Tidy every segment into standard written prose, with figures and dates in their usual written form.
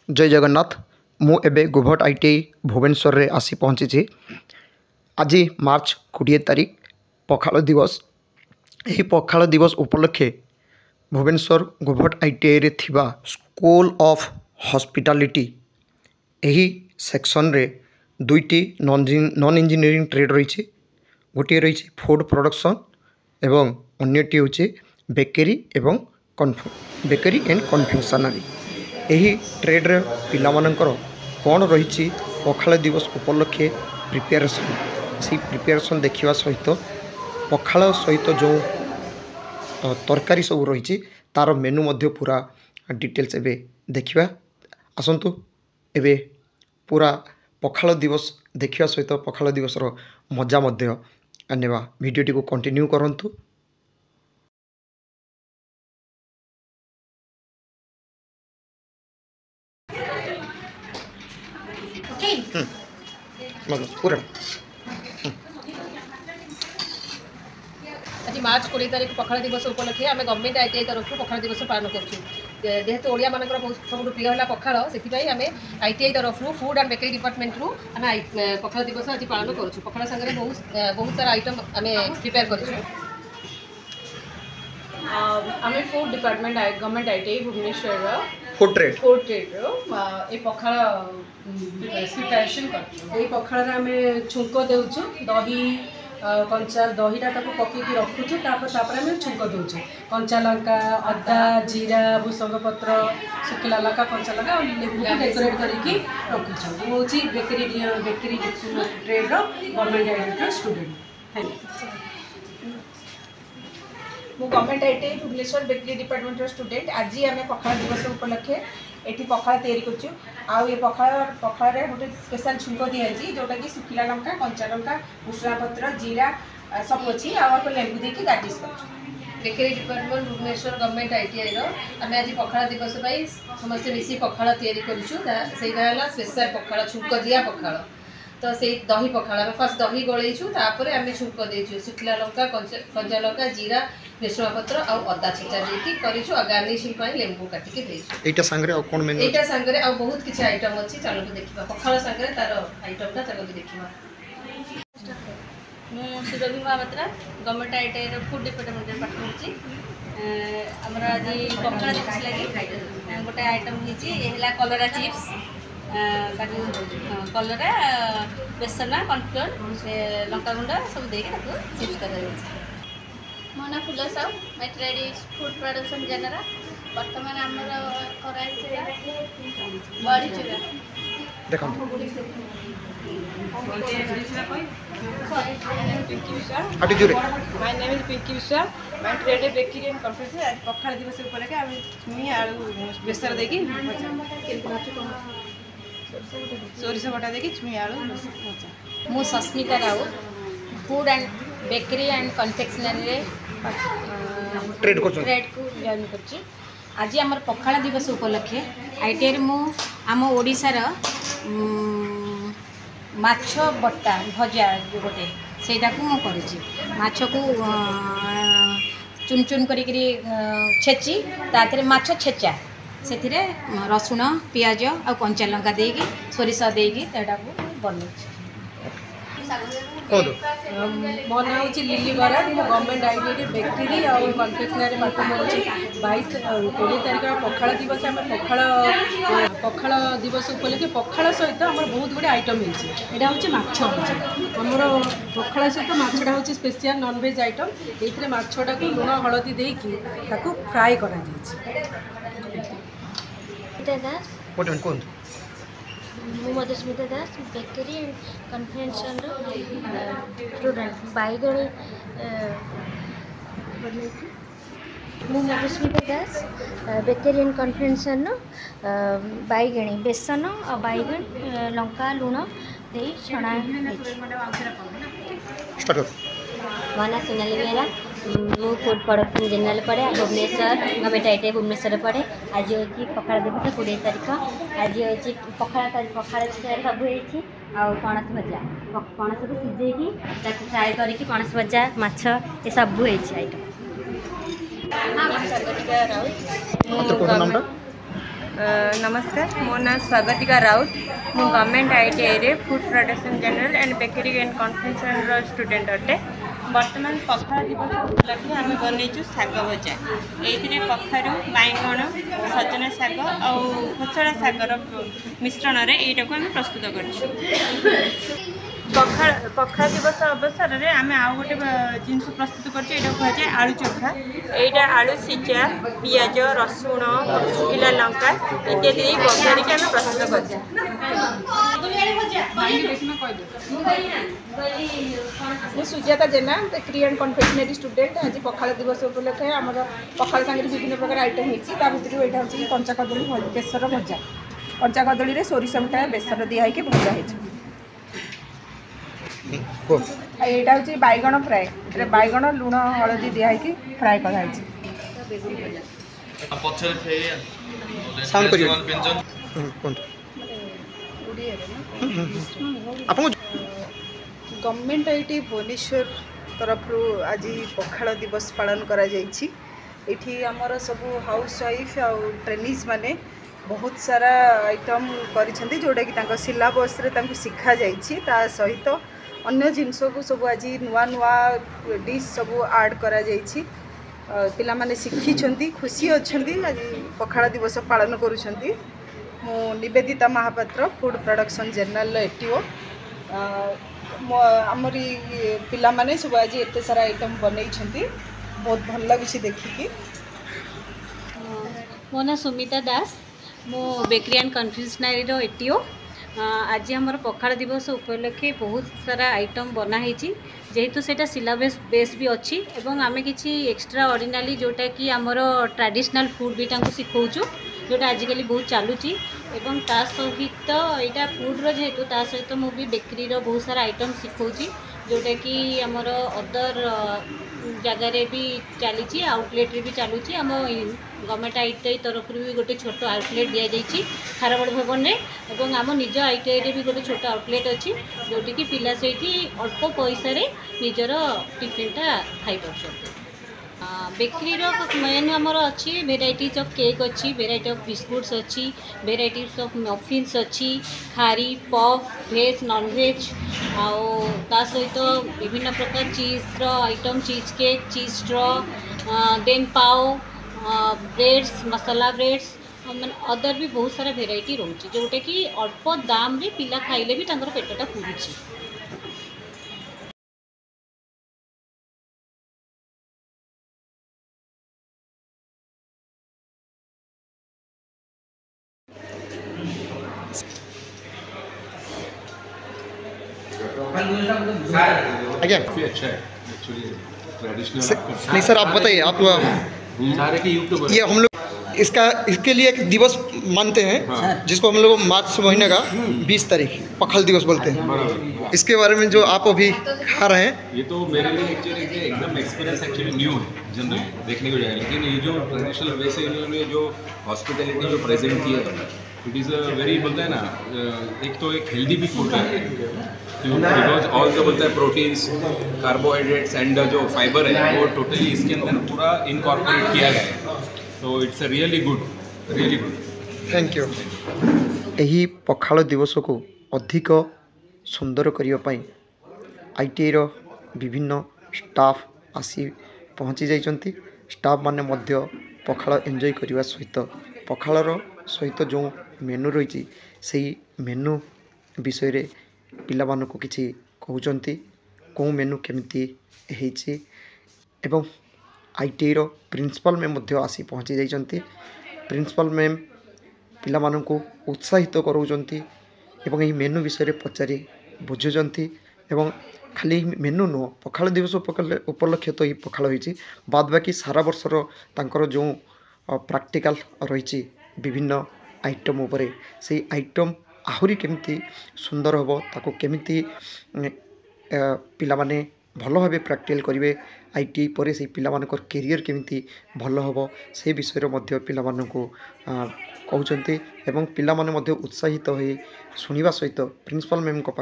जय जगन्नाथ। मु एबे गोभट आईटीआई भुवनेश्वर रे आसी पहुँची। आज मार्च 20 तारिख पखाल दिवस। यही पखाल दिवस उपलक्षे भुवनेश्वर गोभट आईटीआई रे थिबा स्कूल ऑफ हॉस्पिटैलिटी यही सेक्शन रे दुईटी नॉन इंजीनियरिंग ट्रेड रही। गोटे रही फूड प्रोडक्शन एवं अन्यटी होची बेकरी एवं बेकरी एंड कन्फेक्शनरी। यही ट्रेड रे पिला मानकर कौन रही पखाल दिवस उपलक्षे प्रिपेरेसन से प्रिपेरेसन देखा सहित पखाल सहित जो तरकारी सब रही तार मेनू मध्य पूरा डिटेल्स एबे देखा। आसतु एबे पूरा पखाल दिवस देखा सहित पखाल दिवस मजा मध्य नेबा। वीडियोटी को कंटिन्यू करंतु। पूरा आज मार्च 20 तारिख पखाल दिवस उपलक्षे आम गवर्नमेंट आईटीआई तरफ पखाल दिवस पालन करूँ। जेहेतु ओडिया मानकर सब प्रिय है पखाल से आईटीआई तरफ फूड एंड बेकरी डिपार्टमेंट रु आम पखाल दिवस आज पालन करूँ। पखाल सागर बहुत सारा आइटम आम प्रिपेयर करूँ। आम food department government ITI Bhubaneswar food trade ये पखाल प्रिपेरेसन कर पखाल आम छुंक देचु दही कंचा दहीटा पकईकि रखुचु तापर आम छुंक देचु कंचा लंका अदा जीरा भूसंग पत्र शुखला लंका कंचा लंका लेबू डेकोरेट करके रखुचु। मुझे bakery trade government ITI student. Thank you. मु government ITI Bhubaneswar bakery department student. आज आम पखाल दिवस उपलक्षे ये पखाल तैयारी करूँ। आउ ये पखाल गोटे स्पेशल छुंक दिखाई जोटा कि शुखला लंका कंचा लंका भूसुंगा पत्र जीरा सब अच्छी आप लेंबू देकी गार्निश कर। Bakery department Bhubaneswar government ITI आम आज पखाल दिवस समस्त मिसी पखाल तैयारी करूँ। स्पेशल पखाल छुंक दिया पखाल तो से दही पखाल आम फास्ट दही गलैचु तापर आम छुंक देचु शुखला लंका कंचा लंका जीरा भूसुंगा पत्र आ अदा छेचा देकी करिछु। गार्निशिंग लेंबू काटिके देचु। एटा संगरे आ कोन मेनू एटा संगरे आ बहुत किछि आइटम अछि। चलो देखिबा पखाल संगरे तार आइटमटा चलो देखिबा। मु सुरभि महापात्रा गवर्नमेंट आईटीआई रो फूड डिपार्टमेंट रे पाठ करछि। हमरा आज पखाल दिवस लागि गोटे आइटम हिची एहला कलरा चिप्स कलरा बेसन कॉर्नफ्लोर लंका गुंड सब देके चिप्स कर। मो ना full Sahu मेट्रेडी food production genre बर्तमान आमर कराई बड़ी चूड़ा देखो Pinky Vishal. My name is Pinky Vishal. My trade is bakery and confectionery. आज पखाल दिवस उपलक्षे आम छुई आलू बेसर देकी सोरिष बटा देकी छुई आलू भजा। मु Sasmita Raut food and bakery and confectionery trade को जॉइन कर। आज आम पखाल दिवस उपलक्षे आईटीआई मु आम ओडिशार माछ बट्टा भजा जो गोटे सेटा को मु करूची। माछ को चुन चुन करी छेची ताथरे माछ छेचा से रसुण पियाज आ कंचा लंका देकी सोरिष देकी तेटा को बनौची। मो ना हूँ लिली बराड़। मो गवर्नमेंट आईटीआई बेकरी और कन्फेक्शनरी पाठ पढ़ुची। 20 तारिख पखाल दिवस आम पखाल दिवस उपलक्षे पखाल सहित आम बहुत गुड़े आइटम होती। यहाँ हूँ माछ भजा आमर पखाल सहित माछटा हूँ स्पेशल नॉनवेज आइटम। ये माछटा को लुण हलदी देकी फ्राए कर। मधुस्मिता दास बेकरी एंड कन्फेक्शन स्टूडेंट बैगणी मु मधुस्मिता दास बेकरी एंड कन्फेक्शन बैगणी बेसन और बैगण लंका लुण दे छणा। मो ना सोनाली बेहरा। मु फूड प्रोडक्शन जनरल पढ़े भुवनेश्वर गवर्नमेंट आईटीआई भुवनेश्वर पढ़े। आज हूँ पखाल दिवस 20 तारिख। आज हूँ पखाल सब होती पणस भजा पणस को सीझेकी फ्राए करके पणस भजा माछ ये सब होती आइटम। नमस्कार मो ना स्वागतिका राउत मु गवर्नमेंट आईटीआई रे food production general and bakery and confectioner student अटे। बर्तमान पखाल दिवस उपलक्षे आम बनईचु शाग भजा। ये कखारू बैगण सजना शाग और खसड़ा शागर मिश्रण में यहीटा को आम प्रस्तुत कर पखाल दिवस अवसर में आम आउ गोटे जिन प्रस्तुत कर आलू चोखा। यहाँ आलू सिझा पियाज रसुण सुखिला लंका इत्यादि बघार के आम प्रस्तुत कर। सुजाता जेना बेकरी एंड कन्फेक्शनरी स्टूडेंट। आज पखाल दिवस उपलक्षे आम पखाल सागर विभिन्न प्रकार आइटम होता भर यहाँ हूँ कंचा कदली बेसर भजा। कंचा कदली सोरिष मिठा बेसर दिखाई भजा है। यहाँ हूँ बैगण फ्राए बैगण लुण हलदी दिखाई फ्राए कराई। गवर्नमेंट आईटी भुवनेश्वर तरफ आज पखाल दिवस पालन करा जायछि। एठी हमर सब हाउस वाइफ और ट्रेनिज माने बहुत सारा आइटम करिसेंती जोटा कि तांको सिलेबस रे तांको सिखा जायछि। ता सहित अन्य जिनस को सब आज नुआ नुआ डिश सब ऐड करा जायछि। पिला माने शिखिछंती खुशी अछंती आज पखाल दिवस पालन करूछंती। मु Nivedita Mahapatra food production general ATO. आमरी पिला माने सब आज एते सारा आइटम बनई बहुत भल लगी देखिकी। मो ना सुमिता दास मो बेकरी एंड कन्फेक्शनरी रो एटीओ। आज आमर पखाल दिवस उपलक्षे बहुत सारा आइटम बनाई जेहेतु सेटा सिलेबस बेस भी अच्छी एवं आमे किछि एक्स्ट्रा ऑर्डिनरी जोटा कि आमर ट्रेडिशनल फूड भी तांको सिखौचु जोटा आजिकल बहुत चलुची एवं ता सहित यहाँ फूड्र जेहेतु ता सहित मु भी बेकरी रो बहुत सारा आइटम सिखौची जोटा कि आमर अदर जगार भी चली आउटलेट रे भी चलुची। आम गवर्नमेंट आईटीआई तरफ भी गोटे छोट आउटलेट दि जाइए खारबड़ भवन में एवं आम निज आईटीआई रे भी गोटे छोट आउटलेट अच्छी जोटि कि पिला से अल्प पैसा निजर टिफिनटा खाई पार्टी। बेकरी मेन आमर अच्छी भेराइटीज ऑफ केक अच्छी भेराइटी ऑफ बिस्कुट्स अच्छी भेराइटीज ऑफ मफिन्स अच्छी खारी पफ वेज नॉन वेज आ सहित विभिन्न प्रकार चीज आइटम चीज केक चीज स्ट्रॉ देन पाव ब्रेड्स मसाला ब्रेड्स मैंने अदर भी बहुत सारा भेराइटी रोचे जोटा कि अल्प दाम रे पिला खाइले भी तांकर पेटटा पुरुची। आज्ञा अच्छा है एक्चुअली ट्रेडिशनल। नहीं सर आप बताइए आप ये हम लोग इसके लिए एक दिवस मानते हैं। हाँ। जिसको हम लोग मार्च महीने का 20 तारीख पखाल दिवस बोलते हैं। इसके बारे में जो आप अभी खा रहे हैं ये तो मेरे लिए एक्चुअली एकदम एक्सपीरियंस एक्चुअली न्यू है जनरली देखने को जाएगा। लेकिन ये जो ट्रेडिशनल वैसे इन्होंने जो हॉस्पिटलिटी जो प्रेजेंट किया है इट इज़ अ वेरी बोलते हैं ना एक तो एक हेल्दी भी फूड है बिकॉज ऑल जो बोलता है प्रोटीन्स कार्बोहाइड्रेट्स एंड जो फाइबर है वो टोटली इसके अंदर पूरा इनकॉर्पोरेट किया गया है। तो it's a really good thank you. यही पखाल दिवस को अधिक सुंदर करने आईटीआई रो विभिन्न स्टाफ आसी पहुँची जाइछंती। स्टाफ माने मध्य पखाल एंजॉय करने सहित पखालर सहित जो मेनू रही से मेनू विषय रे पिला मानकु किछि कहउचंती को मेनू केमिति हेछि एवं आईटीआई रो प्रिंसिपल मैम मध्य आसी पहुँची जाइछंती। प्रिंसिपल मैम पिला मानकु उत्साहित करउचंती एवं एही मेनू विषय रे पचारि बुझुचंती एवं खाली मेनू नुह पखाल दिवस उपलक्षे तो ये पखाल होइछि बाद बाकी सारा वर्षर तांकर जो प्रैक्टिकल रही विभिन्न आइटम उपरे से आइटम आहुरी केमिति सुंदर होबो ताको केमिति पिला माने भल भाव प्रैक्टिकल करेंगे आईटीआई पर से पिला मानकर कैरियर केमिति भल होबो से विषय रो मध्य पिला मानकु कहउचंती एवं पिला माने मध्य उत्साहित होई सुनिबा सहित प्रिंसिपल मैम को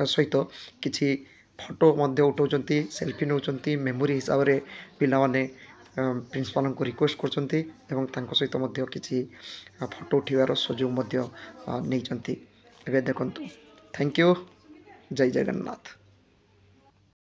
सहित किछि फोटो मध्य उठाउचंती सेल्फी नउचंती मेमोरी हिसाब रे पिला माने प्रिंसिपाल को रिक्वेस्ट करछंती एवं तांको सहित मध्य किछि फोटो उठिवार सुजोग मध्य नहीं चंती। एबे देखंतु। Thank you. जय जगन्नाथ।